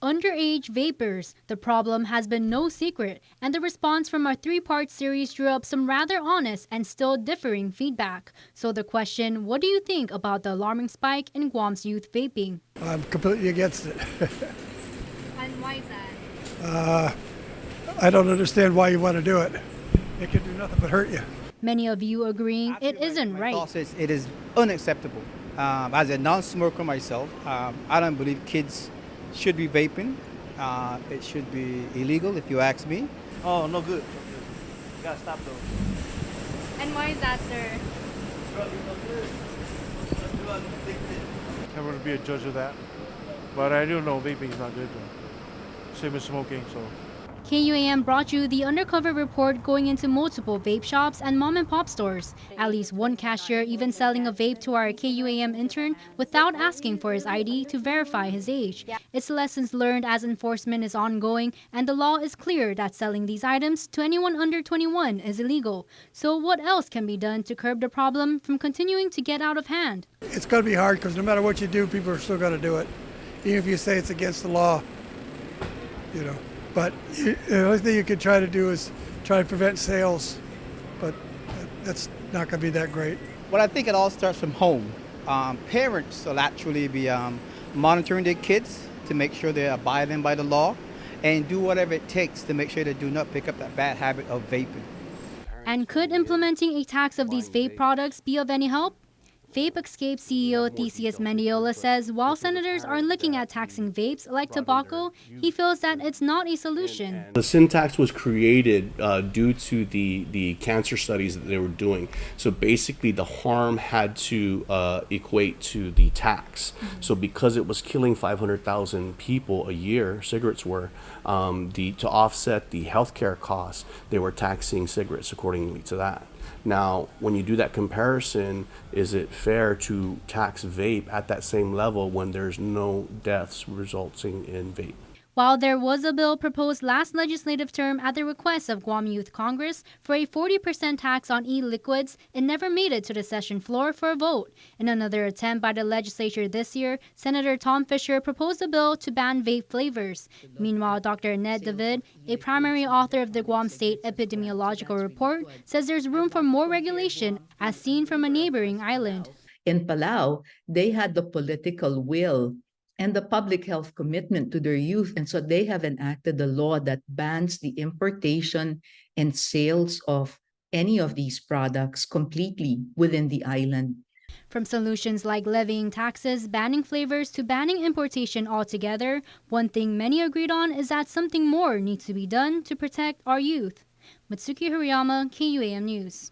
Underage vapers. The problem has been no secret, and the response from our three-part series drew up some rather honest and still differing feedback. So the question, what do you think about the alarming spike in Guam's youth vaping? I'm completely against it. And why is that? I don't understand why you want to do it. It can do nothing but hurt you. Many of you agreeing it isn't My right. thought is it is unacceptable. As a non-smoker myself, I don't believe kids should be vaping. It should be illegal, if you ask me. Oh, no good. You gotta stop those. And why is that, sir? I'm gonna be a judge of that. But I do know vaping is not good though. Same as smoking, so. KUAM brought you the undercover report going into multiple vape shops and mom-and-pop stores. At least one cashier even selling a vape to our KUAM intern without asking for his ID to verify his age. It's lessons learned as enforcement is ongoing, and the law is clear that selling these items to anyone under 21 is illegal. So what else can be done to curb the problem from continuing to get out of hand? It's going to be hard because no matter what you do, people are still going to do it. Even if you say it's against the law, you know. But the only thing you can try to do is try to prevent sales, but that's not going to be that great. Well, I think it all starts from home. Parents will actually be monitoring their kids to make sure they're abiding by the law and do whatever it takes to make sure they do not pick up that bad habit of vaping. And could implementing a tax of these vape products be of any help? Vape Escape CEO Theseus Mendiola says while senators are looking at taxing vapes like tobacco, he feels that it's not a solution. The sin tax was created due to the cancer studies that they were doing. So basically the harm had to equate to the tax. So because it was killing 500,000 people a year, cigarettes were, to offset the healthcare costs, they were taxing cigarettes accordingly to that. Now, when you do that comparison, is it fair to tax vape at that same level when there's no deaths resulting in vape? While there was a bill proposed last legislative term at the request of Guam Youth Congress for a 40% tax on e-liquids, it never made it to the session floor for a vote. In another attempt by the legislature this year, Senator Tom Fisher proposed a bill to ban vape flavors. Meanwhile, Dr. Ned David, a primary author of the Guam State Epidemiological Report, says there's room for more regulation as seen from a neighboring island. In Palau, they had the political will and the public health commitment to their youth. And so they have enacted the law that bans the importation and sales of any of these products completely within the island. From solutions like levying taxes, banning flavors, to banning importation altogether, one thing many agreed on is that something more needs to be done to protect our youth. Matsuki Hariyama, KUAM News.